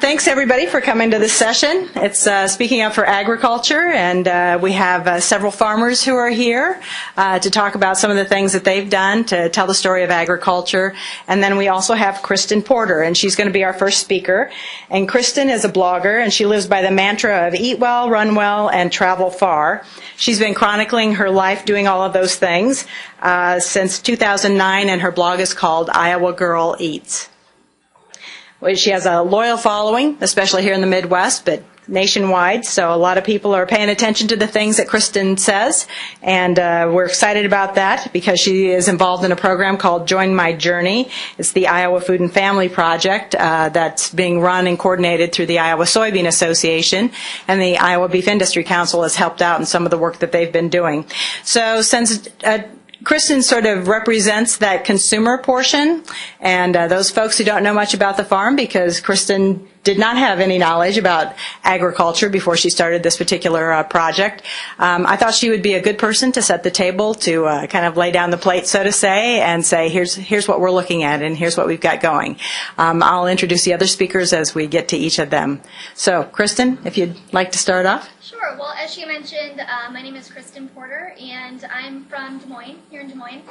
Thanks everybody for coming to this session. It's Speaking Up for Agriculture, and we have several farmers who are here to talk about some of the things that they've done to tell the story of agriculture. And then we also have Kristin Porter, and she's going to be our first speaker. And Kristin is a blogger, and she lives by the mantra of eat well, run well, and travel far. She's been chronicling her life doing all of those things since 2009, and her blog is called Iowa Girl Eats. She has a loyal following, especially here in the Midwest, but nationwide. So a lot of people are paying attention to the things that Kristin says, and we're excited about that because she is involved in a program called Join My Journey. It's the Iowa Food and Family Project that's being run and coordinated through the Iowa Soybean Association, and the Iowa Beef Industry Council has helped out in some of the work that they've been doing. So since Kristin sort of represents that consumer portion, and those folks who don't know much about the farm, because Kristin did not have any knowledge about agriculture before she started this particular project. I thought she would be a good person to set the table, to kind of lay down the plate, so to say, and say, here's what we're looking at, and here's what we've got going. I'll introduce the other speakers as we get to each of them. So, Kristin, if you'd like to start off. Sure. Well, as she mentioned, my name is Kristin Porter, and I'm from Des Moines, here in Des Moines.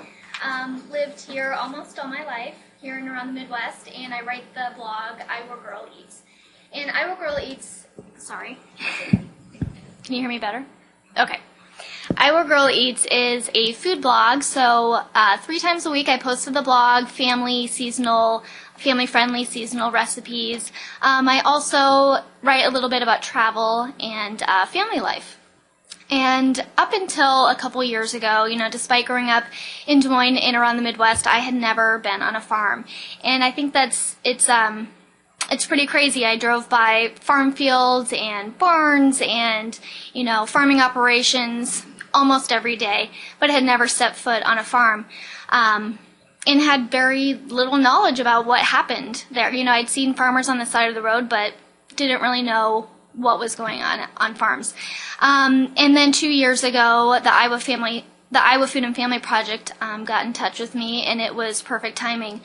Lived here almost all my life, here and around the Midwest, and I write the blog Iowa Girl Eats. And Iowa Girl Eats, sorry, can you hear me better? Okay. Iowa Girl Eats is a food blog, so 3 times a week I post to the blog family-friendly seasonal recipes. I also write a little bit about travel and family life. And up until a couple years ago, despite growing up in Des Moines and around the Midwest, I had never been on a farm. And I think it's pretty crazy. I drove by farm fields and barns and, farming operations almost every day, but had never stepped foot on a farm. And had very little knowledge about what happened there. I'd seen farmers on the side of the road, but didn't really know what was going on farms. And then 2 years ago, the Iowa Food and Family Project got in touch with me, and it was perfect timing.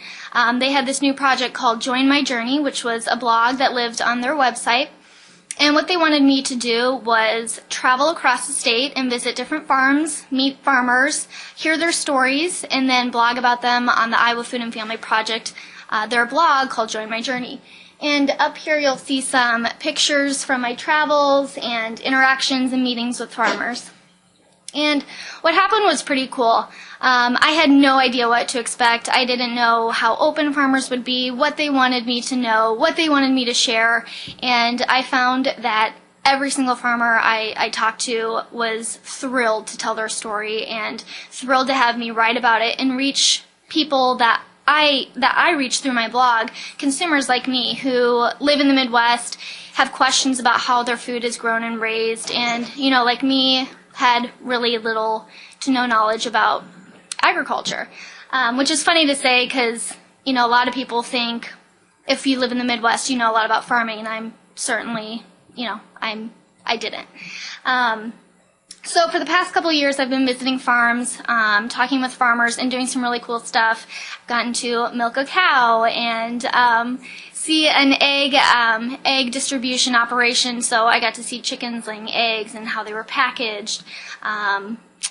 They had this new project called Join My Journey, which was a blog that lived on their website. And what they wanted me to do was travel across the state and visit different farms, meet farmers, hear their stories, and then blog about them on the Iowa Food and Family Project, their blog called Join My Journey. And up here you'll see some pictures from my travels and interactions and meetings with farmers. And what happened was pretty cool. I had no idea what to expect. I didn't know how open farmers would be, what they wanted me to know, what they wanted me to share. And I found that every single farmer I talked to was thrilled to tell their story and thrilled to have me write about it and reach people that I reach through my blog, consumers like me who live in the Midwest, have questions about how their food is grown and raised, and, like me, had really little to no knowledge about agriculture, which is funny to say because, a lot of people think if you live in the Midwest, you know a lot about farming, and I'm certainly, I didn't. So for the past couple of years, I've been visiting farms, talking with farmers, and doing some really cool stuff. I've gotten to milk a cow and see an egg distribution operation. So I got to see chickens laying eggs and how they were packaged.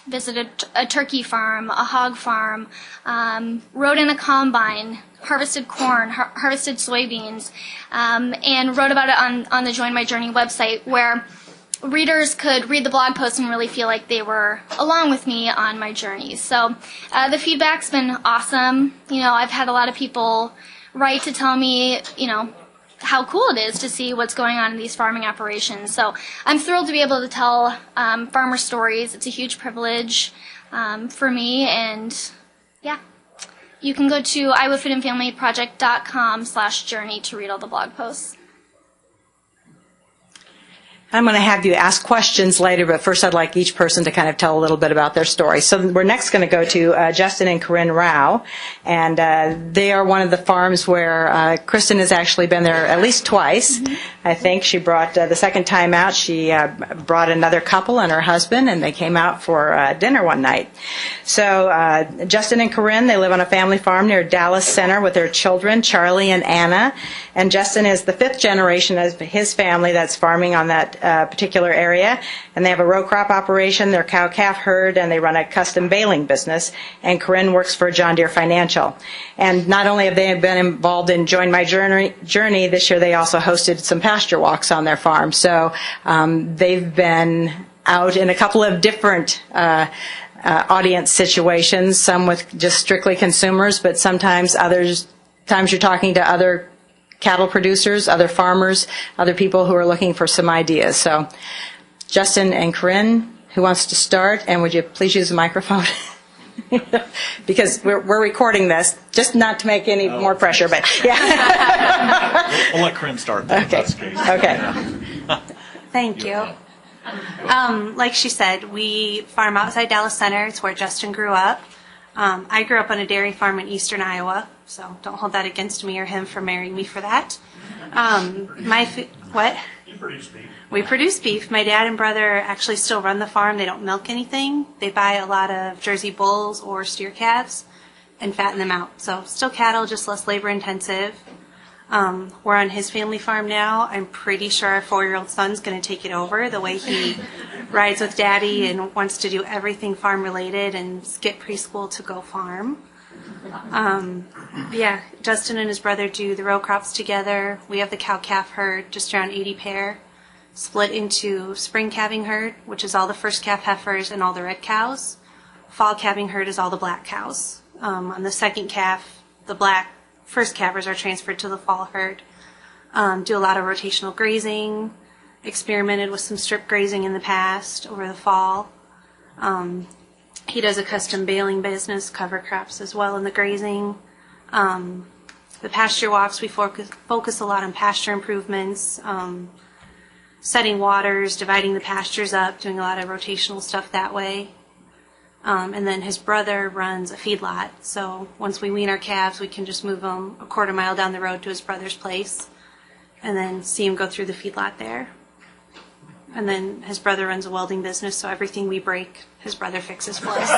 Visited a turkey farm, a hog farm, rode in a combine, harvested corn, harvested soybeans, and wrote about it on the Join My Journey website, where readers could read the blog post and really feel like they were along with me on my journeys. So the feedback's been awesome. I've had a lot of people write to tell me, how cool it is to see what's going on in these farming operations. So I'm thrilled to be able to tell farmer stories. It's a huge privilege for me, and yeah. You can go to iowafooandfamilyproject.com/journey to read all the blog posts. I'm going to have you ask questions later, but first I'd like each person to kind of tell a little bit about their story. So we're next going to go to Justin and Corinne Rao, and they are one of the farms where Kristin has actually been there at least twice. I think she brought, the second time out, she brought another couple and her husband, and they came out for dinner one night. So Justin and Corinne, they live on a family farm near Dallas Center with their children, Charlie and Anna, and Justin is the fifth generation of his family that's farming on that particular area, and they have a row crop operation, their cow-calf herd, and they run a custom baling business, and Corinne works for John Deere Financial. And not only have they been involved in Join My Journey, this year they also hosted some pasture walks on their farm. So they've been out in a couple of different audience situations, some with just strictly consumers, but sometimes you're talking to other cattle producers, other farmers, other people who are looking for some ideas. So Justin and Corinne, who wants to start? And would you please use the microphone? Because we're recording this, just not to make any more pressure, but yeah. We'll let Corinne start. Okay. Okay. Thank you. Like she said, we farm outside Dallas Center. It's where Justin grew up. I grew up on a dairy farm in eastern Iowa, so don't hold that against me or him for marrying me for that. What? You produce beef. We produce beef. My dad and brother actually still run the farm. They don't milk anything. They buy a lot of Jersey bulls or steer calves and fatten them out. So still cattle, just less labor intensive. We're on his family farm now. I'm pretty sure our 4-year-old son's going to take it over, the way he rides with daddy and wants to do everything farm related and skip preschool to go farm. Yeah, Justin and his brother do the row crops together. We have the cow-calf herd, just around 80 pair, split into spring calving herd, which is all the first calf heifers and all the red cows. Fall calving herd is all the black cows. On the second calf, the black first calvers are transferred to the fall herd. Do a lot of rotational grazing, experimented with some strip grazing in the past over the fall. He does a custom baling business, cover crops as well in the grazing. The pasture walks, we focus a lot on pasture improvements, setting waters, dividing the pastures up, doing a lot of rotational stuff that way. And then his brother runs a feedlot, so once we wean our calves, we can just move them a quarter mile down the road to his brother's place and then see him go through the feedlot there. And then his brother runs a welding business, so everything we break, his brother fixes for us.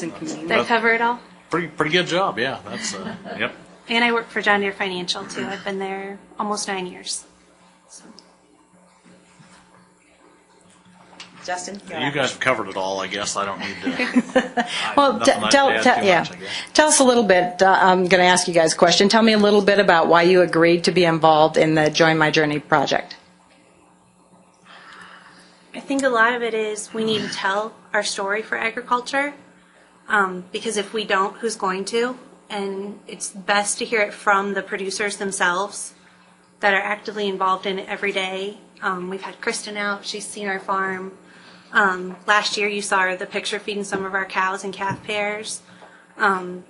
Did I cover it all? Pretty good job, yeah. That's yep. And I work for John Deere Financial, too. I've been there almost 9 years. So. Justin? You guys have covered it all, I guess. I don't need to. Well, tell us a little bit. I'm going to ask you guys a question. Tell me a little bit about why you agreed to be involved in the Join My Journey project. I think a lot of it is we need to tell our story for agriculture, because if we don't, who's going to? And it's best to hear it from the producers themselves that are actively involved in it every day. We've had Kristin out. She's seen our farm. Last year you saw the picture feeding some of our cows and calf pairs.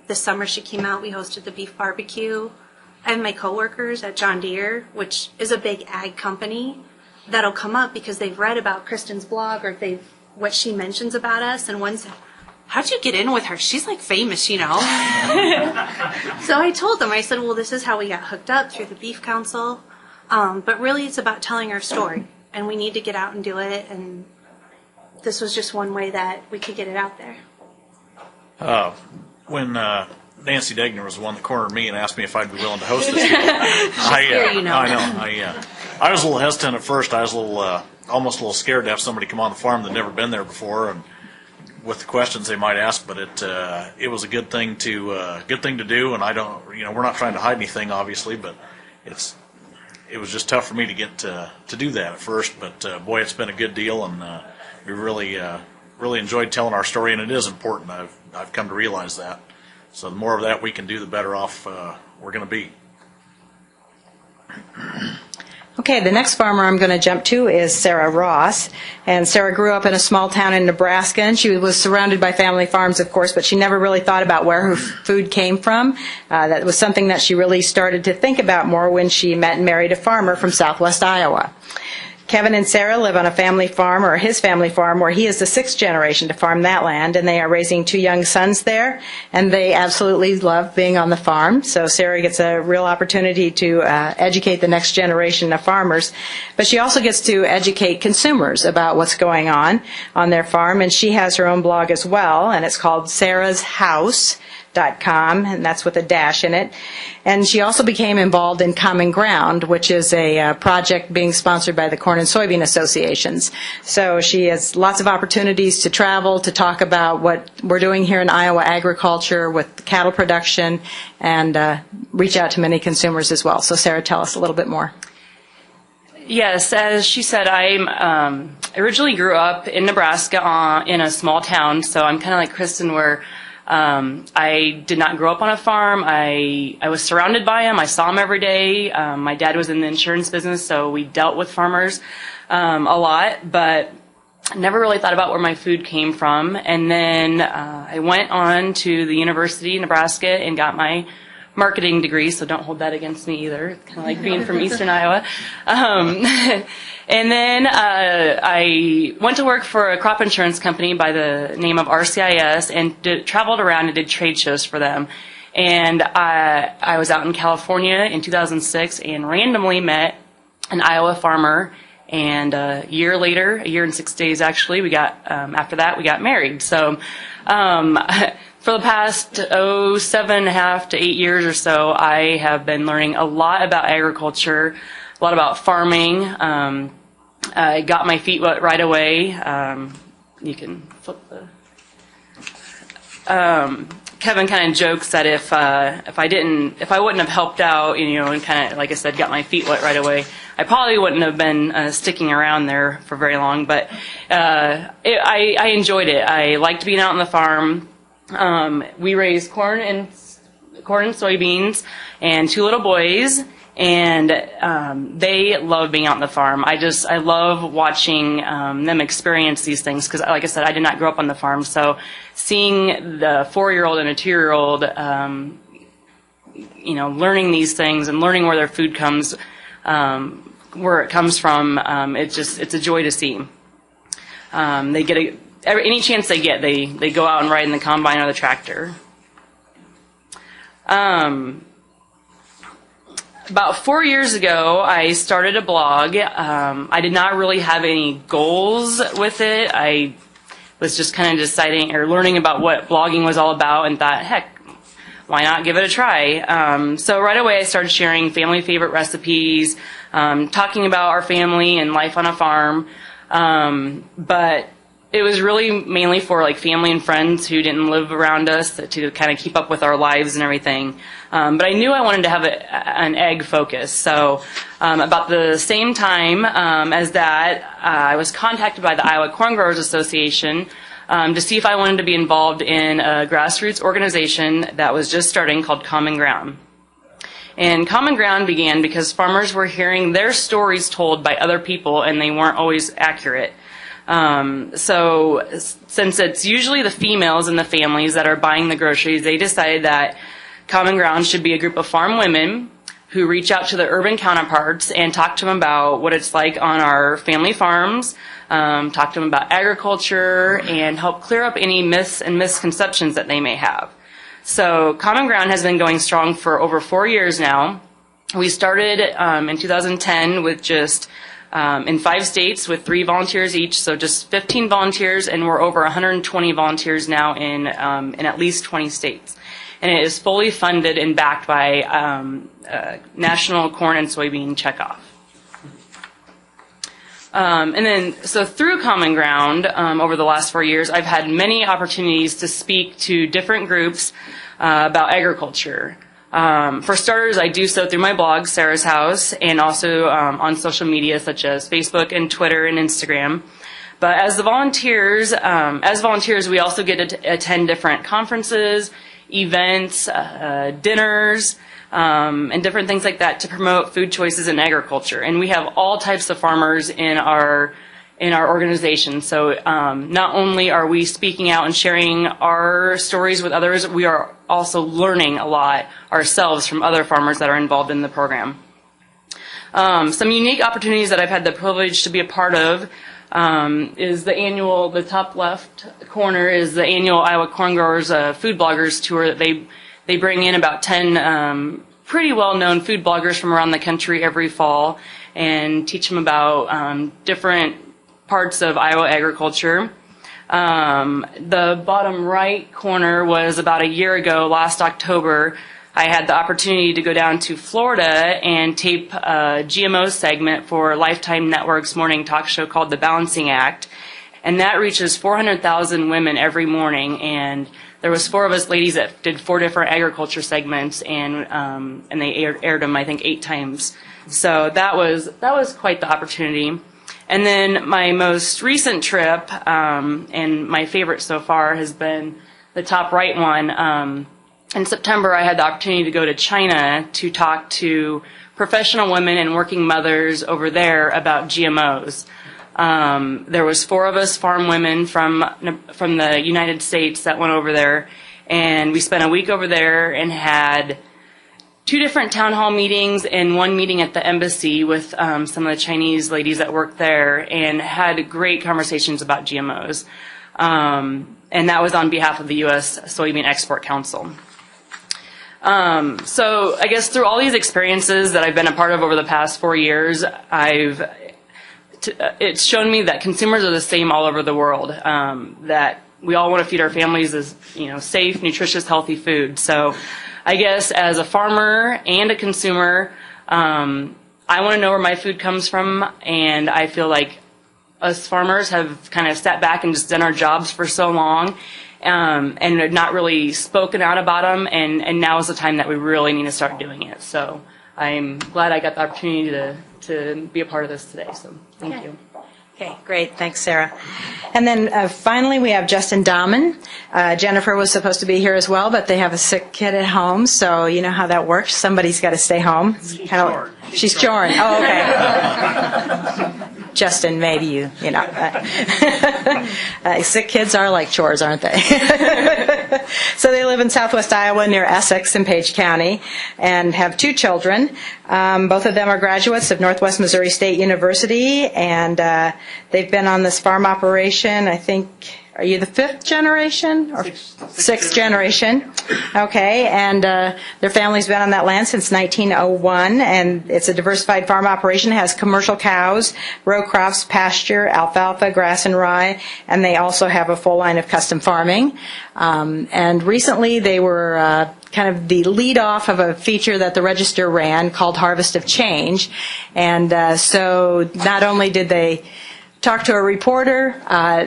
This summer she came out. We hosted the beef barbecue. I have my coworkers at John Deere, which is a big ag company, that'll come up because they've read about Kristin's blog or what she mentions about us, and one said, "How'd you get in with her? She's like famous, you know." So I told them, I said, well, this is how we got hooked up through the Beef Council. But really it's about telling our story, and we need to get out and do it, and this was just one way that we could get it out there. When Nancy Degner was the one that cornered me and asked me if I'd be willing to host this deal, I was a little hesitant at first. I was almost a little scared to have somebody come on the farm that'd never been there before, and with the questions they might ask. But it was a good thing to do, and we're not trying to hide anything, obviously, but it was just tough for me to get to do that at first. But boy, it's been a good deal, and we really enjoyed telling our story, and it is important. I've come to realize that. So the more of that we can do, the better off we're going to be. Okay, the next farmer I'm going to jump to is Sara Ross. And Sara grew up in a small town in Nebraska, and she was surrounded by family farms, of course, but she never really thought about where her food came from. That was something that she really started to think about more when she met and married a farmer from southwest Iowa. Kevin and Sara live on a family farm, or his family farm, where he is the sixth generation to farm that land, and they are raising 2 young sons there, and they absolutely love being on the farm. So Sara gets a real opportunity to educate the next generation of farmers, but she also gets to educate consumers about what's going on their farm, and she has her own blog as well, and it's called sarashouse.com, and that's with a dash in it. And she also became involved in Common Ground, which is a project being sponsored by the Corn and Soybean Associations. So she has lots of opportunities to travel, to talk about what we're doing here in Iowa agriculture with cattle production, and reach out to many consumers as well. So Sara, tell us a little bit more. Yes, as she said, I originally grew up in Nebraska in a small town, so I'm kind of like Kristin, where I did not grow up on a farm. I was surrounded by them. I saw them every day. My dad was in the insurance business, so we dealt with farmers a lot, but never really thought about where my food came from. And then I went on to the University of Nebraska and got my marketing degree, so don't hold that against me either. It's kind of like being from Eastern Iowa. And then I went to work for a crop insurance company by the name of RCIS and traveled around and did trade shows for them. And I was out in California in 2006 and randomly met an Iowa farmer. And a year later, a year and 6 days actually, after that we got married. So for the past 7.5 to 8 years or so, I have been learning a lot about agriculture, a lot about farming. I got my feet wet right away. You can flip the. Kevin kind of jokes that if I wouldn't have helped out, and kind of, like I said, got my feet wet right away, I probably wouldn't have been sticking around there for very long. But I enjoyed it. I liked being out on the farm. We raised corn and soybeans and 2 little boys, and they love being out on the farm. I love watching them experience these things because, like I said, I did not grow up on the farm. So seeing the 4-year-old and a 2-year-old, learning these things and learning where their food comes, where it comes from, it's a joy to see. They get any chance they get, they go out and ride in the combine or the tractor. About 4 years ago, I started a blog. I did not really have any goals with it. I was just kind of deciding or learning about what blogging was all about and thought, heck, why not give it a try? So right away I started sharing family favorite recipes, talking about our family and life on a farm. But it was really mainly for like family and friends who didn't live around us to kind of keep up with our lives and everything. But I knew I wanted to have an egg focus. So about the same time as that, I was contacted by the Iowa Corn Growers Association to see if I wanted to be involved in a grassroots organization that was just starting called Common Ground. And Common Ground began because farmers were hearing their stories told by other people and they weren't always accurate. So since it's usually the females in the families that are buying the groceries, they decided that Common Ground should be a group of farm women who reach out to their urban counterparts and talk to them about what it's like on our family farms, talk to them about agriculture, and help clear up any myths and misconceptions that they may have. So Common Ground has been going strong for over 4 years now. We started in 2010 with just in 5 states with 3 volunteers each, so just 15 volunteers, and we're over 120 volunteers now in at least 20 states. And it is fully funded and backed by National Corn and Soybean Checkoff. And then, so through Common Ground, over the last 4 years, I've had many opportunities to speak to different groups about agriculture. For starters, I do so through my blog, Sarah's House, and also on social media such as Facebook and Twitter and Instagram. But as volunteers, we also get to attend different conferences, events, dinners, and different things like that to promote food choices in agriculture. And we have all types of farmers in our organization. So not only are we speaking out and sharing our stories with others, we are also learning a lot ourselves from other farmers that are involved in the program. Some unique opportunities that I've had the privilege to be a part of is the top left corner is the annual Iowa Corn Growers Food Bloggers Tour that they bring in about 10 pretty well-known food bloggers from around the country every fall and teach them about different parts of Iowa agriculture. The bottom right corner was about a year ago, last October. I had the opportunity to go down to Florida and tape a GMO segment for Lifetime Network's morning talk show called The Balancing Act. And that reaches 400,000 women every morning. And there was 4 of us ladies that did 4 different agriculture segments, and they aired them, I think, 8 times. So that was quite the opportunity. And then my most recent trip, and my favorite so far, has been the top right one. In September, I had the opportunity to go to China to talk to professional women and working mothers over there about GMOs. There was 4 of us farm women from the United States that went over there, and we spent a week over there and had 2 different town hall meetings and 1 meeting at the embassy with some of the Chinese ladies that worked there, and had great conversations about GMOs. And that was on behalf of the U.S. Soybean Export Council. So I guess through all these experiences that I've been a part of over the past 4 years, it's shown me that consumers are the same all over the world, that we all want to feed our families as, safe, nutritious, healthy food. So I guess as a farmer and a consumer, I want to know where my food comes from, and I feel like us farmers have kind of sat back and just done our jobs for so long, and not really spoken out about them, and now is the time that we really need to start doing it. So I'm glad I got the opportunity to be a part of this today, so thank you. Okay, great. Thanks, Sara. And then finally, we have Justin Domin. Jennifer was supposed to be here as well, but they have a sick kid at home, so you know how that works. Somebody's got to stay home. She's Jorn. Oh, okay. Justin, maybe you know. Sick kids are like chores, aren't they? So they live in southwest Iowa near Essex in Page County and have 2 children. Both of them are graduates of Northwest Missouri State University, and they've been on this farm operation, I think. Are you the 5th generation? Or 6th generation. Okay, and their family's been on that land since 1901, and it's a diversified farm operation. It has commercial cows, row crops, pasture, alfalfa, grass, and rye, and they also have a full line of custom farming. And recently they were kind of the lead off of a feature that the Register ran called Harvest of Change. And so not only did they talk to a reporter,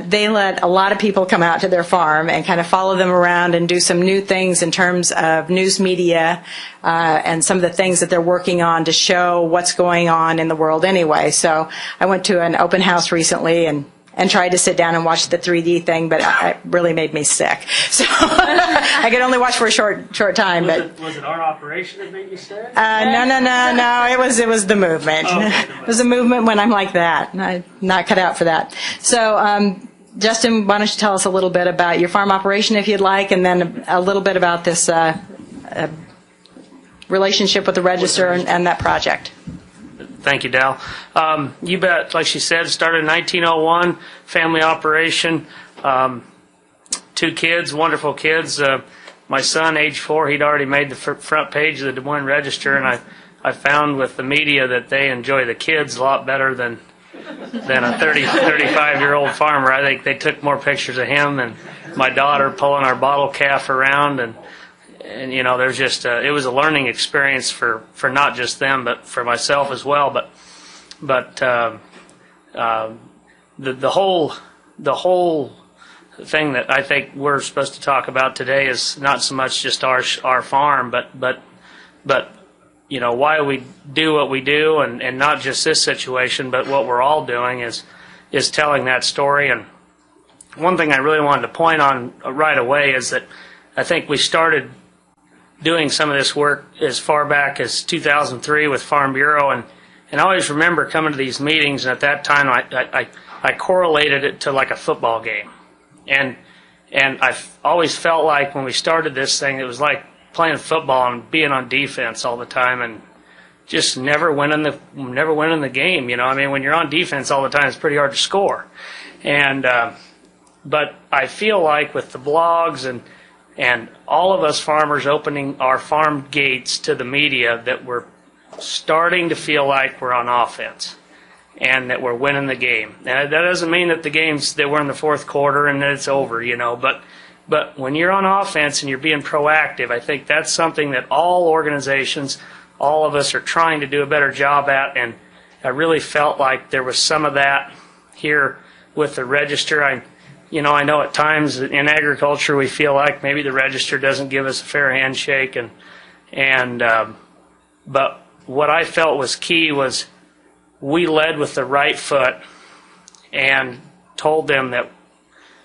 they let a lot of people come out to their farm and kind of follow them around and do some new things in terms of news media and some of the things that they're working on to show what's going on in the world anyway. So I went to an open house recently and tried to sit down and watch the 3D thing, but it really made me sick. So I could only watch for a short time. Was it our operation that made you sick? No. It was the movement. Oh, okay. It was the movement when I'm like that. I'm not cut out for that. So, Justin, why don't you tell us a little bit about your farm operation, if you'd like, and then a little bit about this relationship with the Register and that project. Thank you, Dal. You bet. Like she said, started in 1901, family operation. 2 kids, wonderful kids. My son, age 4, he'd already made the front page of the Des Moines Register, and I found with the media that they enjoy the kids a lot better than a 35-year-old farmer. I think they took more pictures of him than my daughter pulling our bottle calf around, and there's just it was a learning experience for not just them, but for myself as well. But the whole thing that I think we're supposed to talk about today is not so much just our farm, but why we do what we do, and not just this situation, but what we're all doing is telling that story. And one thing I really wanted to point on right away is that I think we started doing some of this work as far back as 2003 with Farm Bureau, and I always remember coming to these meetings, and at that time I correlated it to like a football game. And I've always felt like when we started this thing, it was like playing football and being on defense all the time and just never winning the game. You know, I mean, when you're on defense all the time, it's pretty hard to score. And but I feel like with the blogs and all of us farmers opening our farm gates to the media, that we're starting to feel like we're on offense and that we're winning the game. And that doesn't mean that that we're in the fourth quarter and that it's over, you know, but when you're on offense and you're being proactive, I think that's something that all organizations, all of us are trying to do a better job at, and I really felt like there was some of that here with the Register. I know at times in agriculture we feel like maybe the Register doesn't give us a fair handshake, but what I felt was key was we led with the right foot and told them that,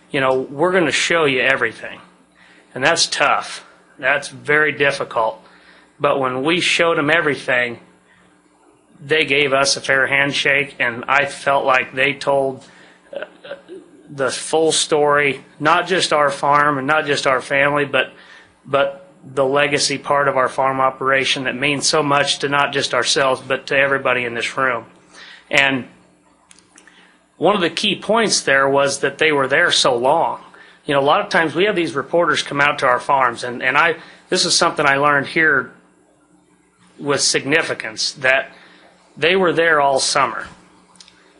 you know, we're going to show you everything. And that's tough. That's very difficult. But when we showed them everything, they gave us a fair handshake, and I felt like they told the full story, not just our farm and not just our family, but the legacy part of our farm operation that means so much to not just ourselves, but to everybody in this room. And one of the key points there was that they were there so long. You know, a lot of times we have these reporters come out to our farms, and this is something I learned here with significance, that they were there all summer.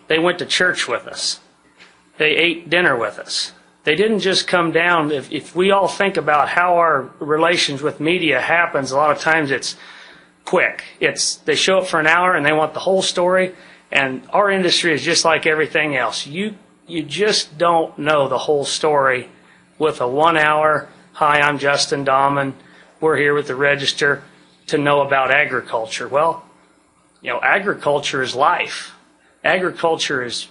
They went to church with us. They ate dinner with us. They didn't just come down. If we all think about how our relations with media happens, a lot of times it's quick. They show up for an hour and they want the whole story. And our industry is just like everything else. You just don't know the whole story with a 1 hour, hi, I'm Justin Domin, we're here with the Register, to know about agriculture. Well, you know, agriculture is life. Agriculture is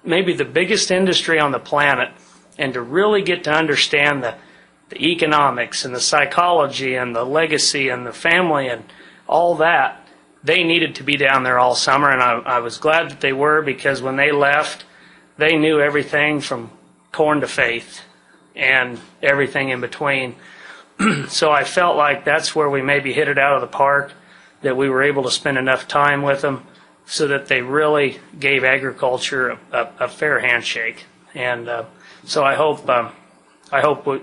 maybe the biggest industry on the planet, and to really get to understand the economics and the psychology and the legacy and the family and all that, they needed to be down there all summer, and I was glad that they were, because when they left, they knew everything from corn to faith and everything in between. So I felt like that's where we maybe hit it out of the park, that we were able to spend enough time with them so that they really gave agriculture a fair handshake. And so I hope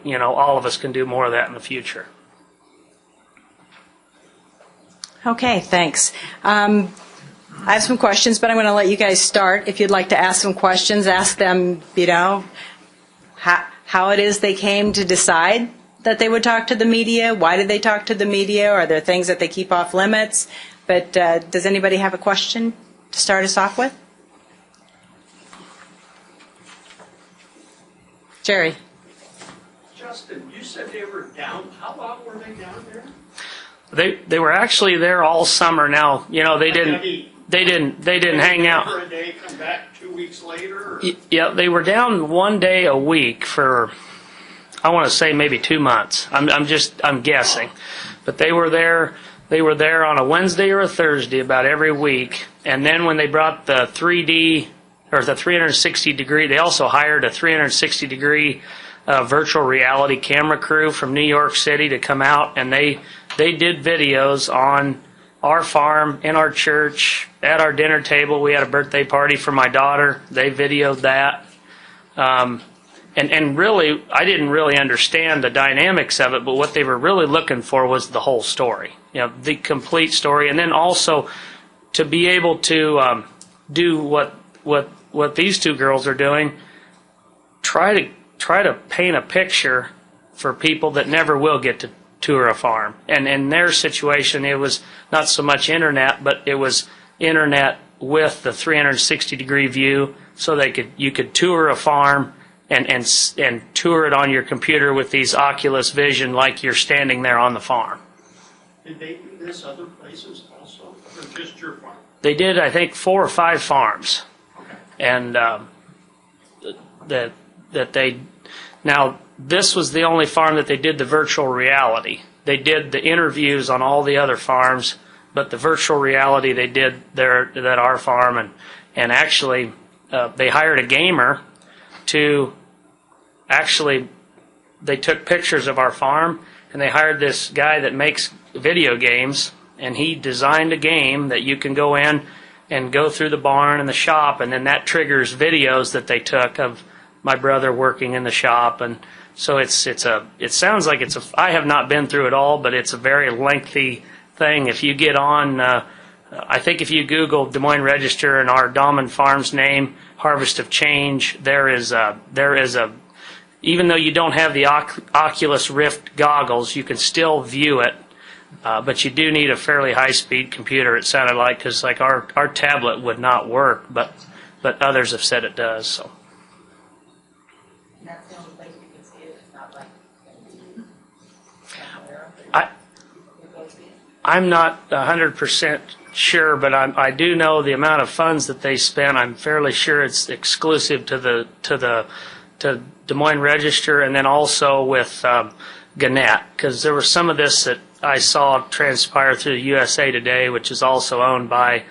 you know, all of us can do more of that in the future. Okay, thanks. I have some questions, but I'm going to let you guys start. If you'd like to ask some questions, ask them, you know, how it is they came to decide that they would talk to the media. Why did they talk to the media? Are there things that they keep off limits? But does anybody have a question to start us off with? Jerry. Justin, you said they were down. How long were they down there? They were actually there all summer. Now, you know, they didn't hang out for a day, come back 2 weeks later. Or? Yeah, they were down 1 day a week for, I want to say, maybe 2 months. I'm guessing, but they were there. They were there on a Wednesday or a Thursday about every week. And then when they brought the 3D or the 360 degree, they also hired a 360 degree virtual reality camera crew from New York City to come out, and they did videos on our farm, in our church, at our dinner table. We had a birthday party for my daughter. They videoed that. And really, I didn't really understand the dynamics of it, but what they were really looking for was the whole story, you know, the complete story. And then also to be able to do what these two girls are doing, try to paint a picture for people that never will get to tour a farm. And in their situation, it was not so much internet, but it was internet with the 360 degree view, so you could tour a farm and tour it on your computer with these Oculus Vision like you're standing there on the farm. Did they do this other places also, or just your farm? They did, I think, 4 or 5 farms. Okay. And that they, now this was the only farm that they did the virtual reality. they did the interviews on all the other farms, but the virtual reality they did there at our farm, and actually they hired a gamer to actually, they took pictures of our farm, and they hired this guy that makes video games, and he designed a game that you can go in and go through the barn and the shop, and then that triggers videos that they took of my brother working in the shop. And so it sounds like I have not been through it all, but it's a very lengthy thing. If you get on, I think if you Google Des Moines Register and our Domin farm's name, Harvest of Change, there is a, even though you don't have the Oculus Rift goggles, you can still view it. But you do need a fairly high-speed computer, it sounded like, because like our tablet would not work, but others have said it does. So. That's the only place we can see it. It's not like I'm not 100% sure, but I do know the amount of funds that they spent. I'm fairly sure it's exclusive to Des Moines Register, and then also with Gannett, because there was some of this that I saw transpire through the USA Today, which is also owned by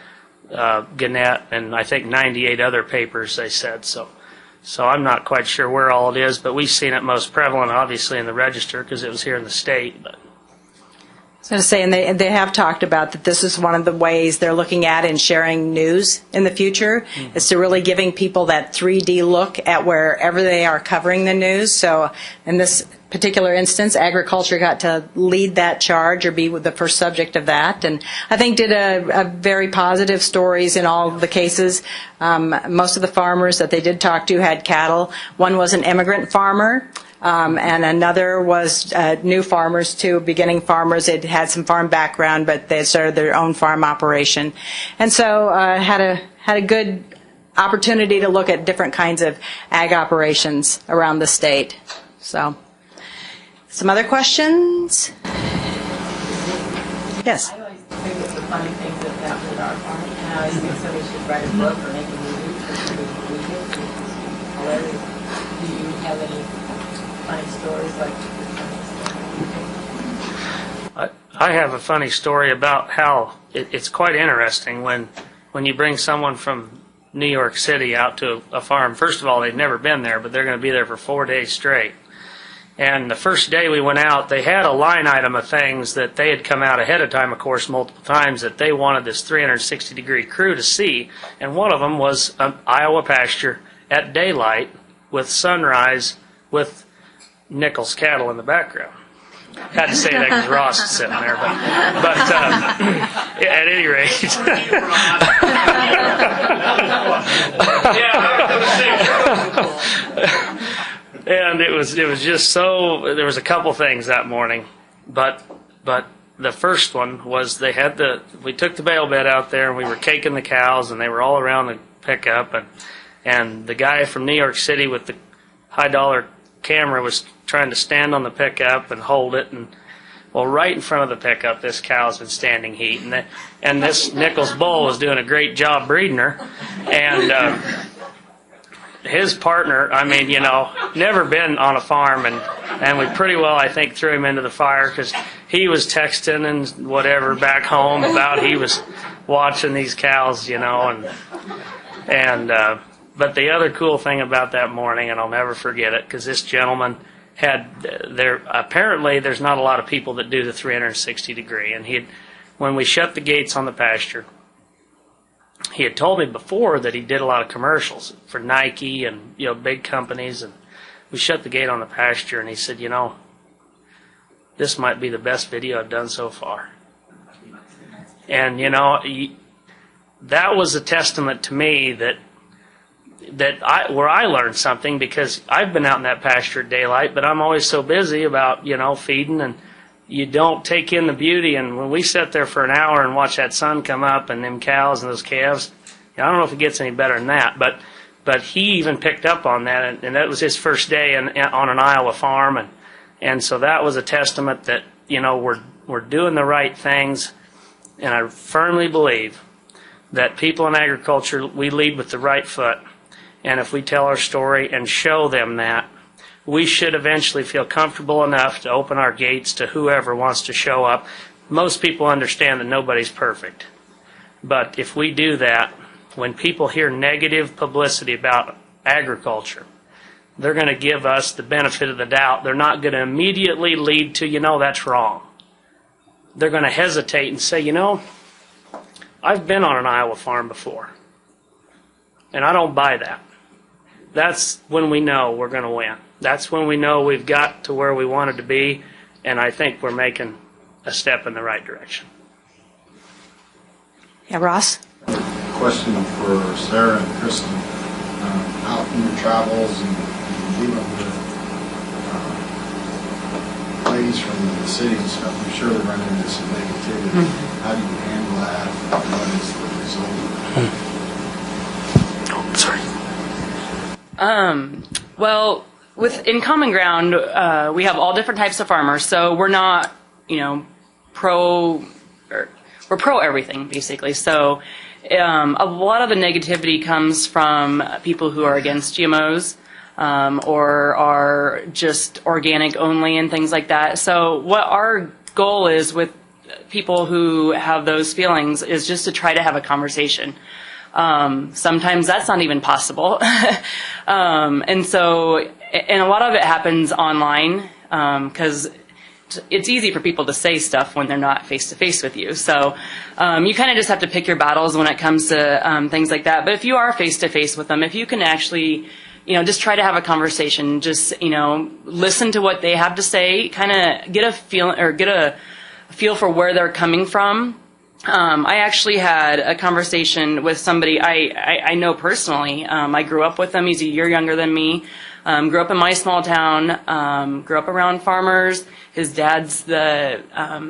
Gannett, and I think 98 other papers, they said. So I'm not quite sure where all it is, but we've seen it most prevalent, obviously, in the Register, because it was here in the state. But I was going to say, and they have talked about that this is one of the ways they're looking at in sharing news in the future, is to really giving people that 3D look at wherever they are covering the news. So in this particular instance, agriculture got to lead that charge or be the first subject of that, and I think did a very positive stories in all the cases. Most of the farmers that they did talk to had cattle. One was an immigrant farmer, and another was new farmers too, beginning farmers. They'd had some farm background, but they started their own farm operation, and so had a good opportunity to look at different kinds of ag operations around the state. So. Some other questions? Yes? I always think it's the funny things that happen at our farm, and I always think somebody should write a book or make a movie for somebody to read it. It's hilarious. Do you have any funny stories like this? I have a funny story about how it's quite interesting when you bring someone from New York City out to a farm. First of all, they've never been there, but they're going to be there for 4 days straight. And the first day we went out, they had a line item of things that they had come out ahead of time, of course, multiple times, that they wanted this 360-degree crew to see. And one of them was an Iowa pasture at daylight with sunrise with Nichols cattle in the background. Had to say that because Ross is sitting there, but at any rate. And it was just so, there was a couple things that morning, but the first one was we took the bale bed out there and we were caking the cows and they were all around the pickup, and the guy from New York City with the high dollar camera was trying to stand on the pickup and hold it, and well, right in front of the pickup, this cow's been standing heat, and this Nichols bull was doing a great job breeding her, and his partner, I mean, never been on a farm, and we pretty well, I think, threw him into the fire because he was texting and whatever back home about he was watching these cows, but the other cool thing about that morning, and I'll never forget it, because this gentleman apparently there's not a lot of people that do the 360 degree, and when we shut the gates on the pasture, he had told me before that he did a lot of commercials for Nike and big companies, and we shut the gate on the pasture, and he said, this might be the best video I've done so far. And that was a testament to me where I learned something, because I've been out in that pasture at daylight, but I'm always so busy about feeding, and you don't take in the beauty. And when we sat there for an hour and watch that sun come up and them cows and those calves, I don't know if it gets any better than that, but he even picked up on that, and that was his first day on an Iowa farm, and so that was a testament that we're doing the right things, and I firmly believe that people in agriculture, we lead with the right foot, and if we tell our story and show them that, we should eventually feel comfortable enough to open our gates to whoever wants to show up. Most people understand that nobody's perfect. But if we do that, when people hear negative publicity about agriculture, they're going to give us the benefit of the doubt. They're not going to immediately lead to, that's wrong. They're going to hesitate and say, I've been on an Iowa farm before, and I don't buy that. That's when we know we're going to win. That's when we know we've got to where we wanted to be, and I think we're making a step in the right direction. Yeah, Ross? Question for Sara and Kristin. Out in your travels and dealing with ladies from the cities and stuff, I'm sure they run into some negativity. Mm-hmm. How do you handle that? What is the result of that? Sorry. Well, in Common Ground, we have all different types of farmers, so we're not, we're pro everything, basically. So a lot of the negativity comes from people who are against GMOs or are just organic only and things like that. So what our goal is with people who have those feelings is just to try to have a conversation. Sometimes that's not even possible. And a lot of it happens online because it's easy for people to say stuff when they're not face-to-face with you. So you kind of just have to pick your battles when it comes to things like that. But if you are face-to-face with them, if you can actually, just try to have a conversation, just, listen to what they have to say, kind of get a feel for where they're coming from. I actually had a conversation with somebody I know personally. I grew up with him. He's a year younger than me. Grew up in my small town. Grew up around farmers. His dad's the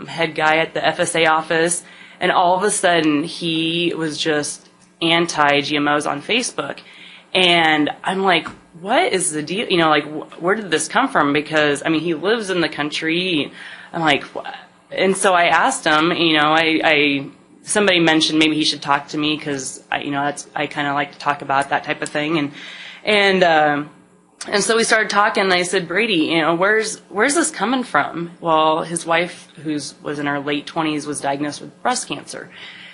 head guy at the FSA office. And all of a sudden, he was just anti-GMOs on Facebook. And I'm like, what is the deal? Where did this come from? Because, he lives in the country. I'm like, what? And so I asked him, somebody mentioned maybe he should talk to me because I kind of like to talk about that type of thing. And so we started talking, and I said, Brady, where's this coming from? Well, his wife, who was in her late 20s, was diagnosed with breast cancer.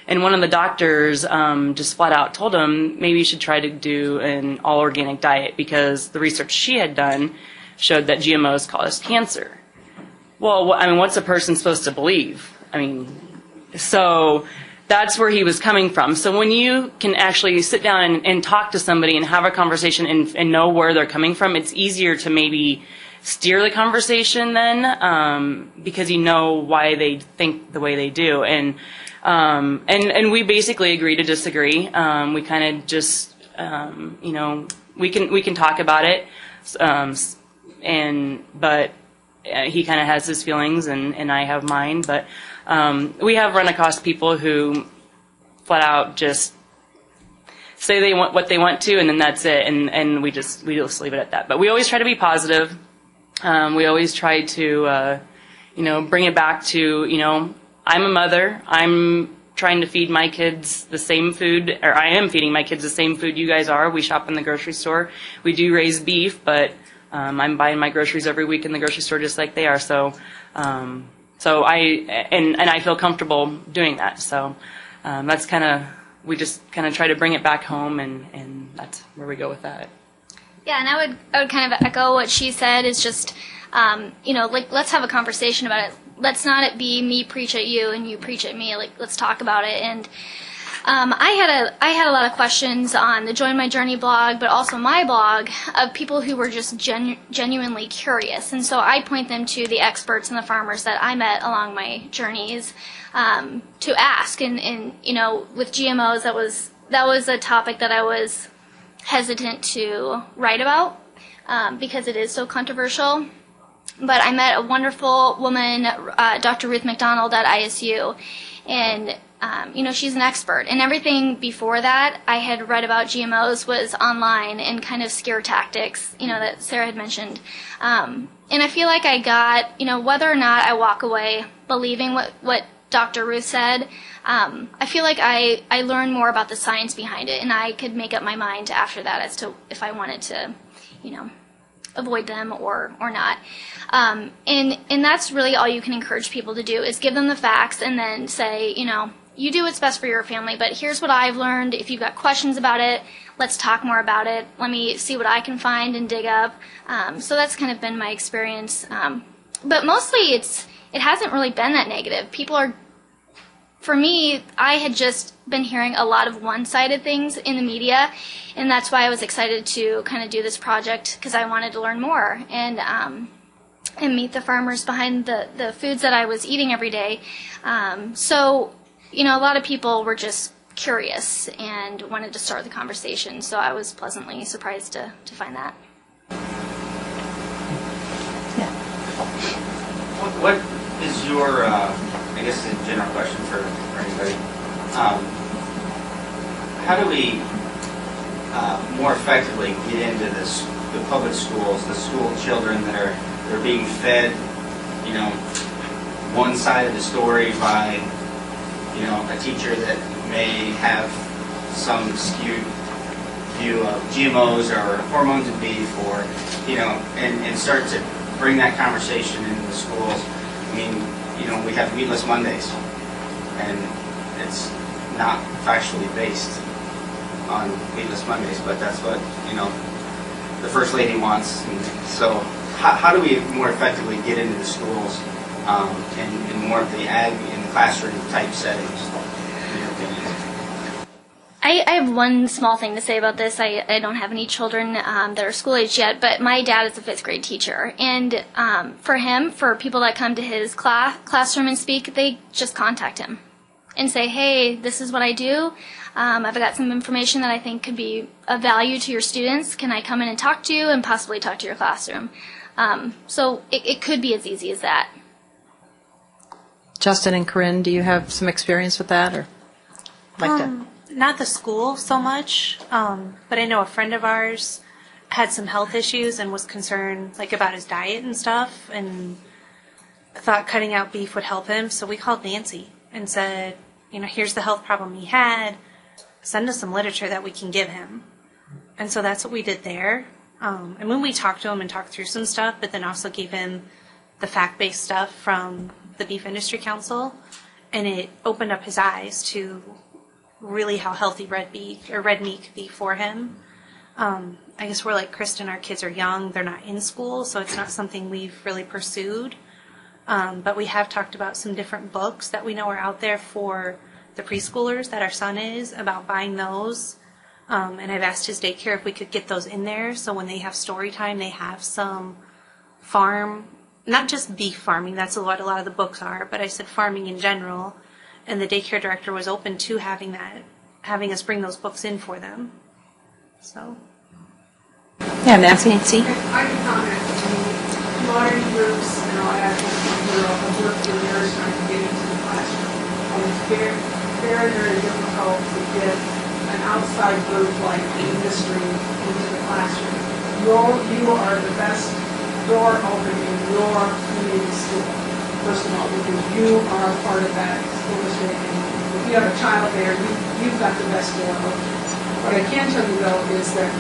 And one of the doctors just flat out told him maybe you should try to do an all-organic diet because the research she had done showed that GMOs caused cancer. Well, what's a person supposed to believe? So that's where he was coming from. So when you can actually sit down and talk to somebody and have a conversation and know where they're coming from, it's easier to maybe steer the conversation then because you know why they think the way they do. And we basically agree to disagree. We kind of just, we can talk about it, but he kind of has his feelings and I have mine. But we have run across people who flat out just say they want what they want to, and then that's it, and we just leave it at that. But we always try to be positive. We always try to, bring it back to, I'm a mother. I'm trying to feed my kids the same food, or I am feeding my kids the same food you guys are. We shop in the grocery store. We do raise beef, but I'm buying my groceries every week in the grocery store just like they are. So I feel comfortable doing that. So that's we just kind of try to bring it back home, and that's where we go with that. Yeah, and I would kind of echo what she said. Is just let's have a conversation about it. Let's not it be me preach at you and you preach at me. Let's talk about it. And I had a lot of questions on the Join My Journey blog, but also my blog, of people who were just genuinely curious. And so I point them to the experts and the farmers that I met along my journeys to ask. And with GMOs, that was a topic that I was hesitant to write about because it is so controversial. But I met a wonderful woman, Dr. Ruth McDonald at ISU, and she's an expert. And everything before that I had read about GMOs was online and kind of scare tactics, that Sara had mentioned. And I feel like I got, whether or not I walk away believing what Dr. Ruth said, I feel like I learned more about the science behind it, and I could make up my mind after that as to if I wanted to, avoid them or not. And that's really all you can encourage people to do is give them the facts and then say, you do what's best for your family, but here's what I've learned. If you've got questions about it, let's talk more about it. Let me see what I can find and dig up. So that's kind of been my experience. But mostly it hasn't really been that negative. For me, I had just been hearing a lot of one-sided things in the media, and that's why I was excited to kind of do this project, because I wanted to learn more and meet the farmers behind the foods that I was eating every day. So, a lot of people were just curious and wanted to start the conversation, so I was pleasantly surprised to find that. What is your, I guess a general question for anybody, how do we more effectively get into the public schools, the school children that are being fed, one side of the story by, a teacher that may have some skewed view of GMOs or hormones in beef or, and start to bring that conversation into the schools. I mean, we have Meatless Mondays, and it's not factually based on Meatless Mondays, but that's what, the First Lady wants. And so how do we more effectively get into the schools in more of the ag in the classroom type settings, in your opinion? I have one small thing to say about this. I don't have any children that are school age yet, but my dad is a 5th grade teacher. And for people that come to his classroom and speak, they just contact him and say, hey, this is what I do. I've got some information that I think could be of value to your students. Can I come in and talk to you and possibly talk to your classroom? So it could be as easy as that. Justin and Corinne, do you have some experience with that, or like to? Not the school so much, but I know a friend of ours had some health issues and was concerned about his diet and stuff, and thought cutting out beef would help him. So we called Nancy and said, here's the health problem he had. Send us some literature that we can give him. And so that's what we did there. And when we talked to him and talked through some stuff, but then also gave him the fact-based stuff from the Beef Industry Council, and it opened up his eyes to really how healthy red meat could be for him. I guess we're like Kristin, our kids are young, they're not in school, so it's not something we've really pursued. But we have talked about some different books that we know are out there for the preschoolers that our son is, about buying those. And I've asked his daycare if we could get those in there, so when they have story time, they have some farm, not just beef farming, that's what a lot of the books are, but I said farming in general. And the daycare director was open to having us bring those books in for them. So. Yeah, Nancy. I can comment. Modern groups and all that have worked for years trying to get into the classroom. And it's very, very, very difficult to get an outside group like the industry into the classroom. You are the best door opening in your community school. First of all, because you are a part of that school district, and if you have a child there, you've got the best door open. What I can tell you, though, is that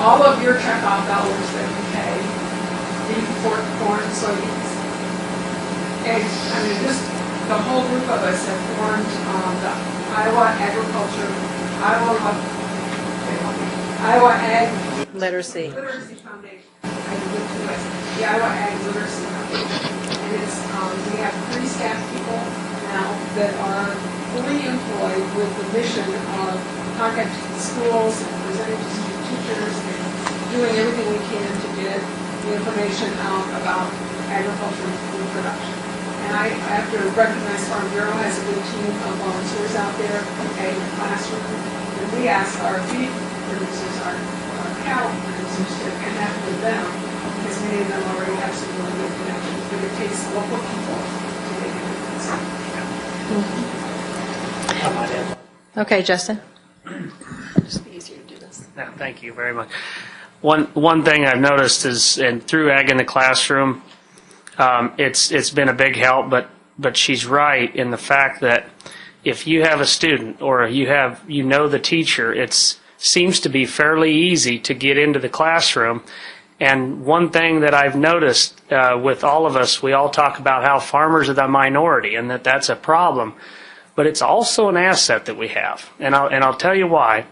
all of your checkoff dollars that you pay, beef, pork, corn, soybeans, eggs, just the whole group of us have formed the Iowa Ag Literacy Foundation. The Iowa Ag Literacy Foundation. We have 3 staff people now that are fully employed with the mission of contacting schools and presenting to teachers and doing everything we can to get the information out about agriculture and food production. And I have to recognize Farm Bureau has a good team of volunteers out there in the classroom. And we ask our beef producers, our cattle producers to connect with them, because many of them already have some really good connections. But it takes local people to make a difference. Okay, Justin. Just be easier to do this. Yeah, thank you very much. One thing I've noticed is, and through Ag in the Classroom, it's been a big help. But she's right in the fact that if you have a student or you know the teacher, it seems to be fairly easy to get into the classroom. And one thing that I've noticed with all of us, we all talk about how farmers are the minority and that that's a problem. But it's also an asset that we have. And I'll tell you why.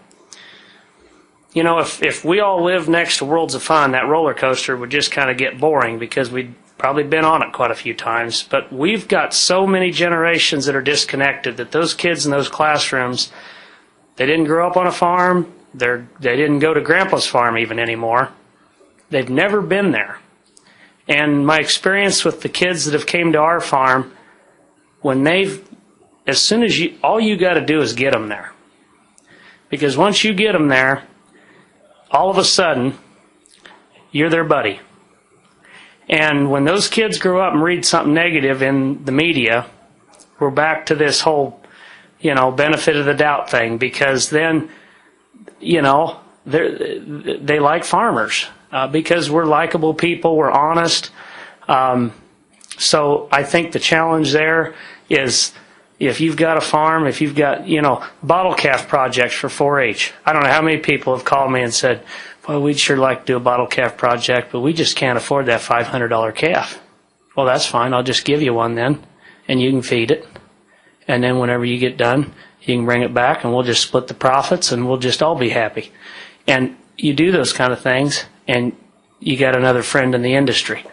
You know, if we all lived next to Worlds of Fun, that roller coaster would just kind of get boring because we'd probably been on it quite a few times. But we've got so many generations that are disconnected that those kids in those classrooms, they didn't grow up on a farm. They didn't go to Grandpa's farm even anymore. They've never been there. And my experience with the kids that have came to our farm, as soon as all you got to do is get them there. Because once you get them there, all of a sudden, you're their buddy. And when those kids grow up and read something negative in the media, we're back to this whole, benefit of the doubt thing. Because then, they like farmers because we're likable people, we're honest. So I think the challenge there is if you've got a farm, if you've got, bottle calf projects for 4-H. I don't know how many people have called me and said, well, we'd sure like to do a bottle calf project, but we just can't afford that $500 calf. Well, that's fine. I'll just give you one then, and you can feed it. And then whenever you get done, you can bring it back, and we'll just split the profits, and we'll just all be happy. And you do those kind of things, and you got another friend in the industry.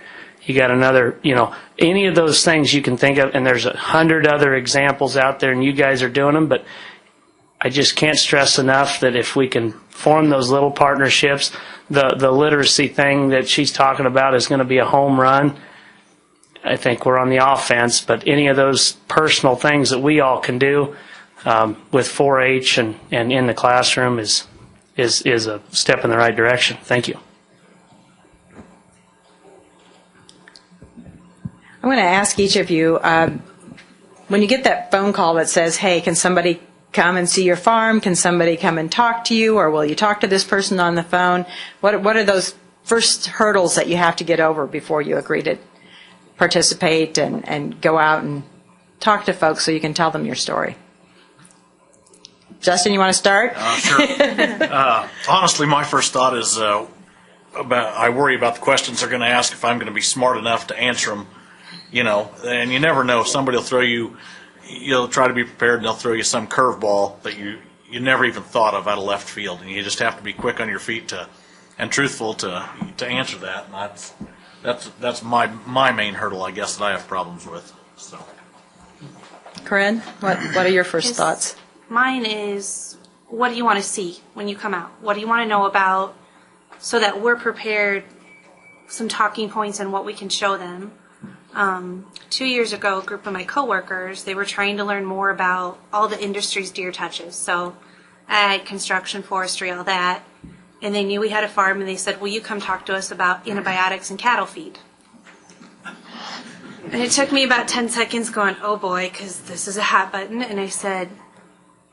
You got another, any of those things you can think of, and there's 100 other examples out there, and you guys are doing them, but I just can't stress enough that if we can form those little partnerships, the literacy thing that she's talking about is going to be a home run. I think we're on the offense, but any of those personal things that we all can do with 4-H and in the classroom is a step in the right direction. Thank you. I'm going to ask each of you, when you get that phone call that says, hey, can somebody come and see your farm? Can somebody come and talk to you? Or will you talk to this person on the phone? What are those first hurdles that you have to get over before you agree to participate and go out and talk to folks so you can tell them your story? Justin, you want to start? Sure. Honestly, my first thought is I worry about the questions they're going to ask if I'm going to be smart enough to answer them. And you never know. Somebody will you'll try to be prepared, and they'll throw you some curveball that you never even thought of out of left field, and you just have to be quick on your feet and truthful to answer that. And that's my main hurdle, I guess, that I have problems with. So, Corinne, what are your first thoughts? Mine is, what do you want to see when you come out? What do you want to know about so that we're prepared, some talking points and what we can show them. 2 years ago, a group of my coworkers, they were trying to learn more about all the industries deer touches. So ag, construction, forestry, all that. And they knew we had a farm, and they said, will you come talk to us about antibiotics and cattle feed? And it took me about 10 seconds going, oh boy, because this is a hot button. And I said,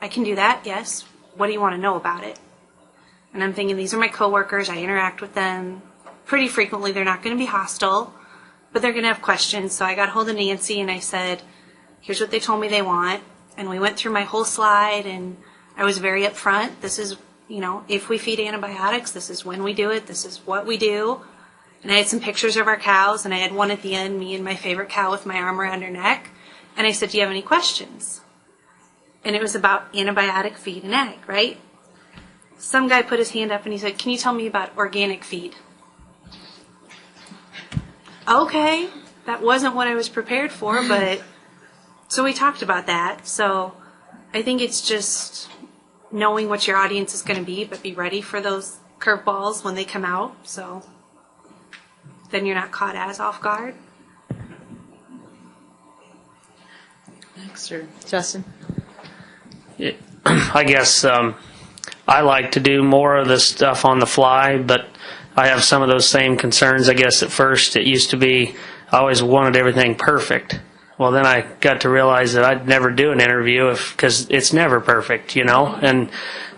I can do that, yes. What do you want to know about it? And I'm thinking, these are my coworkers. I interact with them pretty frequently. They're not going to be hostile, but they're going to have questions. So I got hold of Nancy and I said, here's what they told me they want. And we went through my whole slide, and I was very upfront. This is, if we feed antibiotics, this is when we do it. This is what we do. And I had some pictures of our cows, and I had one at the end, me and my favorite cow with my arm around her neck. And I said, do you have any questions? And it was about antibiotic feed and ag, right? Some guy put his hand up and he said, can you tell me about organic feed? Okay, that wasn't what I was prepared for, but so we talked about that. So I think it's just knowing what your audience is going to be, but be ready for those curveballs when they come out. So then you're not caught as off guard. Next, or Justin? I guess I like to do more of this stuff on the fly, but I have some of those same concerns. I guess at first it used to be I always wanted everything perfect. Well, then I got to realize that I'd never do an interview because it's never perfect, And,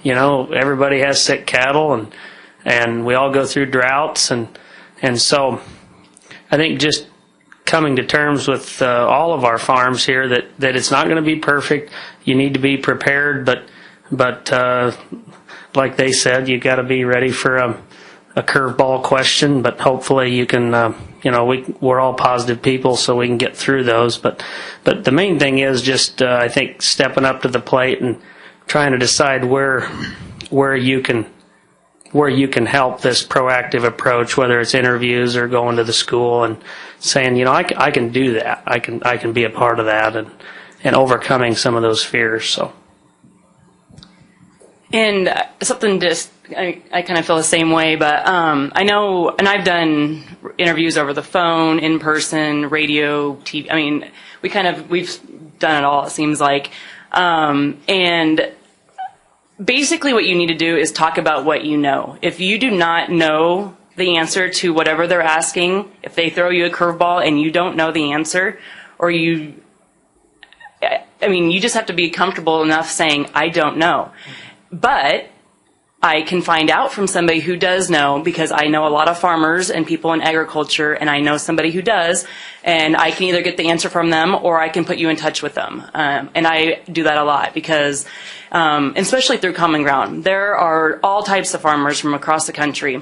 everybody has sick cattle, and we all go through droughts. And so I think just coming to terms with all of our farms here that it's not going to be perfect. You need to be prepared, but like they said, you got to be ready for a curveball question, but hopefully you can, we're all positive people, so we can get through those. But the main thing is just, I think, stepping up to the plate and trying to decide where you can help this proactive approach, whether it's interviews or going to the school and saying, I can do that. I can be a part of that and overcoming some of those fears. So. And something I kind of feel the same way, but I know, and I've done interviews over the phone, in person, radio, TV. I mean, we've done it all, it seems like. And basically what you need to do is talk about what you know. If you do not know the answer to whatever they're asking, if they throw you a curveball and you don't know the answer, or you just have to be comfortable enough saying, I don't know. But I can find out from somebody who does know, because I know a lot of farmers and people in agriculture, and I know somebody who does, and I can either get the answer from them or I can put you in touch with them. And I do that a lot because, especially through Common Ground, there are all types of farmers from across the country.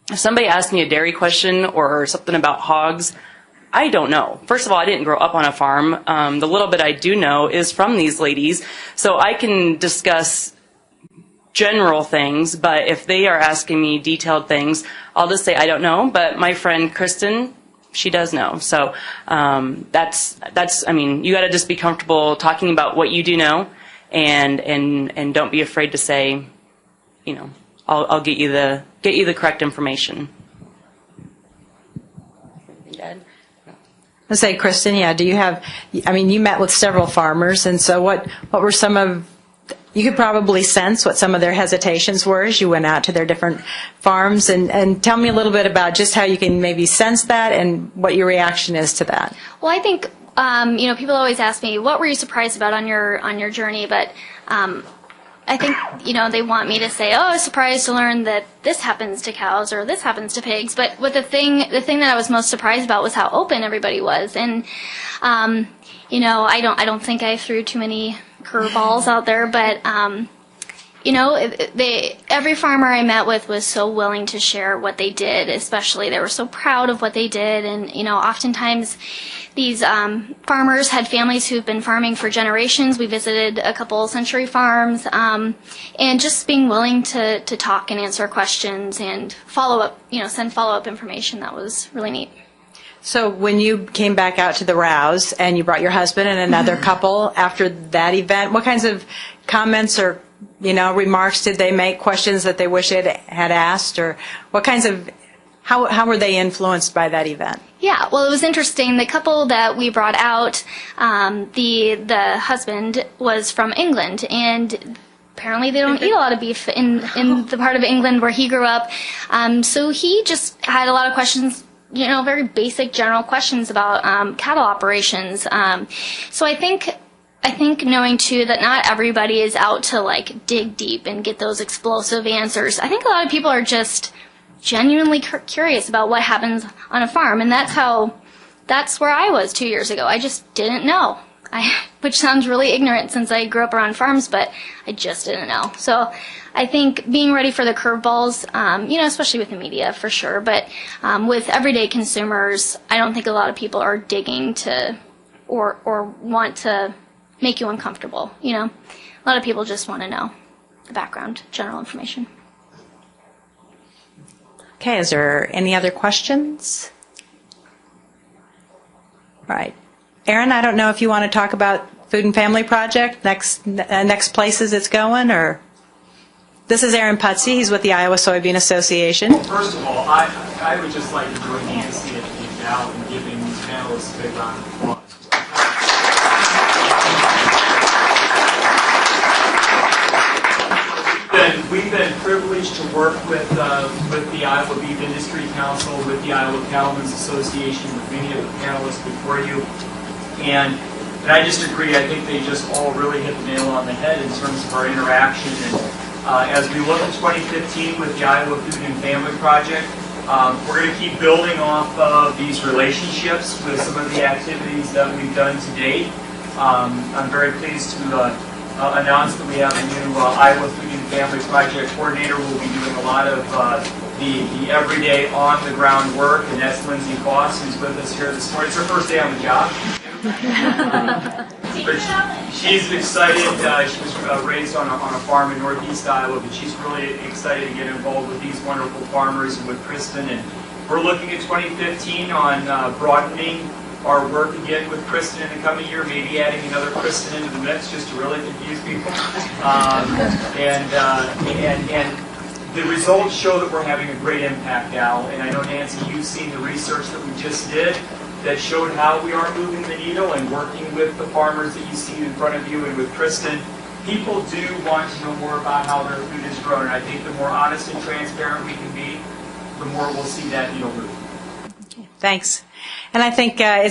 If somebody asks me a dairy question or something about hogs, I don't know. First of all, I didn't grow up on a farm. The little bit I do know is from these ladies, so I can discuss general things, but if they are asking me detailed things, I'll just say I don't know. But my friend Kristin, she does know. So that's you got to just be comfortable talking about what you do know, and don't be afraid to say, I'll get you the correct information. Let's say, Kristin, do you have? You met with several farmers, and so what were some of? You could probably sense what some of their hesitations were as you went out to their different farms, and tell me a little bit about just how you can maybe sense that and what your reaction is to that. Well, I think people always ask me, what were you surprised about on your journey? But I think they want me to say, oh, I was surprised to learn that this happens to cows or this happens to pigs. But the thing that I was most surprised about was how open everybody was, and I don't think I threw too many curveballs out there, but every farmer I met with was so willing to share what they did. Especially, they were so proud of what they did, and oftentimes these farmers had families who've been farming for generations. We visited a couple century farms, and just being willing to talk and answer questions and send follow-up information. That was really neat. So when you came back out to the Rows and you brought your husband and another couple after that event, what kinds of comments or remarks did they make, questions that they wish they had asked, or what kinds of how were they influenced by that event? Yeah, well, it was interesting. The couple that we brought out, the husband was from England, and apparently they don't eat a lot of beef in the part of England where he grew up. So he just had a lot of questions, very basic general questions about cattle operations. So I think knowing too that not everybody is out to dig deep and get those explosive answers. I think a lot of people are just genuinely curious about what happens on a farm, and that's where I was 2 years ago. I just didn't know. Which sounds really ignorant since I grew up around farms, but I just didn't know. So I think being ready for the curveballs, especially with the media for sure, but with everyday consumers, I don't think a lot of people are digging to or want to make you uncomfortable. A lot of people just want to know the background, general information. Okay, is there any other questions? All right. Aaron, I don't know if you want to talk about Food and Family Project, next places it's going, or... This is Aaron Putsey. He's with the Iowa Soybean Association. Well, first of all, I would just like to join Nancy and Al in giving these panelists a big round of applause. We've been privileged to work with the Iowa Beef Industry Council, with the Iowa Cattlemen's Association, with many of the panelists before you. And I just agree, I think they just all really hit the nail on the head in terms of our interaction. And as we look at 2015 with the Iowa Food and Family Project, we're going to keep building off of these relationships with some of the activities that we've done to date. I'm very pleased to announce that we have a new Iowa Food and Family Project coordinator. We'll be doing a lot of the everyday on-the-ground work, and that's Lindsay Foss, who's with us here this morning. It's her first day on the job. But she's excited. She was raised on a farm in northeast Iowa, but she's really excited to get involved with these wonderful farmers and with Kristin. And we're looking at 2015 on broadening our work again with Kristin in the coming year, maybe adding another Kristin into the mix just to really confuse people. And the results show that we're having a great impact, Al. And I know, Nancy, you've seen the research that we just did that showed how we are moving the needle and working with the farmers that you see in front of you and with Kristin. People do want to know more about how their food is grown. And I think the more honest and transparent we can be, the more we'll see that needle move. Okay, thanks. And I think I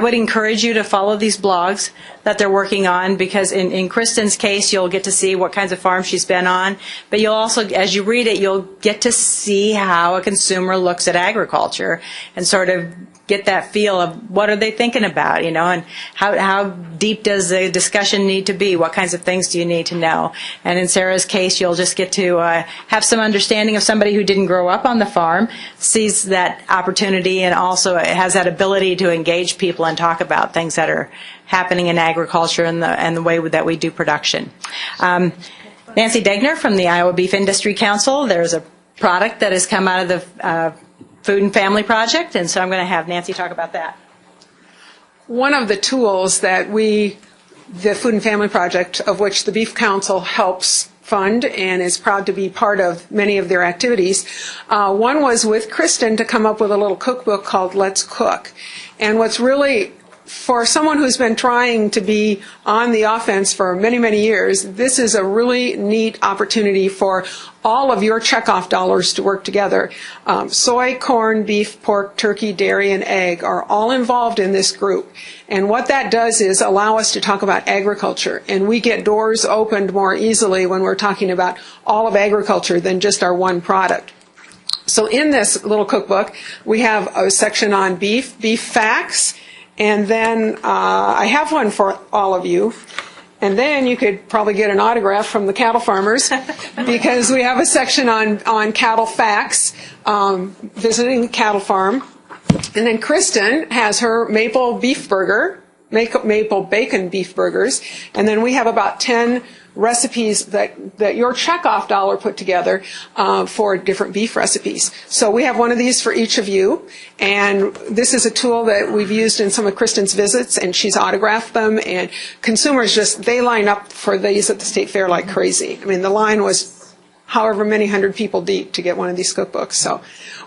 would encourage you to follow these blogs that they're working on, because in Kristin's case, you'll get to see what kinds of farms she's been on, but you'll also, as you read it, you'll get to see how a consumer looks at agriculture and sort of get that feel of what are they thinking about, and how deep does the discussion need to be? What kinds of things do you need to know? And in Sara's case, you'll just get to have some understanding of somebody who didn't grow up on the farm, sees that opportunity, and also has that ability to engage people and talk about things that are happening in agriculture and the way that we do production. Nancy Degner from the Iowa Beef Industry Council. There's a product that has come out of the Food and Family Project, and so I'm going to have Nancy talk about that. One of the tools that the Food and Family Project, of which the Beef Council helps fund and is proud to be part of many of their activities, one was with Kristin to come up with a little cookbook called Let's Cook. And what's really, for someone who's been trying to be on the offense for many, many years, this is a really neat opportunity for all of your checkoff dollars to work together. Soy, corn, beef, pork, turkey, dairy, and egg are all involved in this group. And what that does is allow us to talk about agriculture. And we get doors opened more easily when we're talking about all of agriculture than just our one product. So in this little cookbook, we have a section on beef facts, and then I have one for all of you. And then you could probably get an autograph from the cattle farmers, because we have a section on cattle facts, visiting the cattle farm. And then Kristin has her maple bacon beef burgers. And then we have about 10 recipes that your checkoff dollar put together for different beef recipes. So we have one of these for each of you, and this is a tool that we've used in some of Kristin's visits, and she's autographed them, and consumers they line up for these at the state fair like crazy. I mean, the line was however many hundred people deep to get one of these cookbooks. So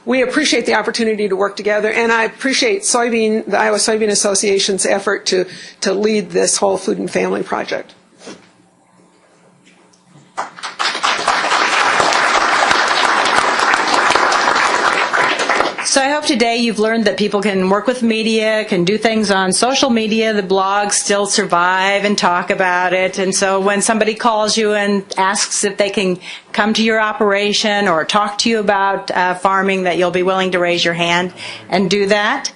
we appreciate the opportunity to work together, and I appreciate the Iowa Soybean Association's effort to lead this whole Food and Family Project. So I hope today you've learned that people can work with media, can do things on social media. The blogs still survive and talk about it. And so when somebody calls you and asks if they can come to your operation or talk to you about farming, that you'll be willing to raise your hand and do that.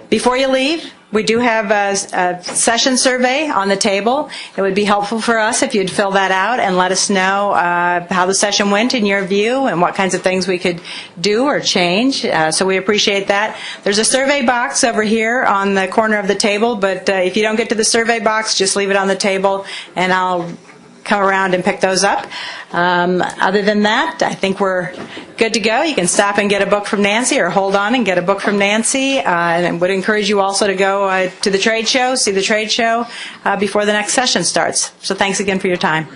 Before you leave, we do have a session survey on the table. It would be helpful for us if you'd fill that out and let us know how the session went in your view and what kinds of things we could do or change. So we appreciate that. There's a survey box over here on the corner of the table, but if you don't get to the survey box, just leave it on the table and I'll come around and pick those up. Other than that, I think we're good to go. You can stop and get a book from Nancy, or hold on and get a book from Nancy. And I would encourage you also to go to the trade show, see the trade show before the next session starts. So thanks again for your time.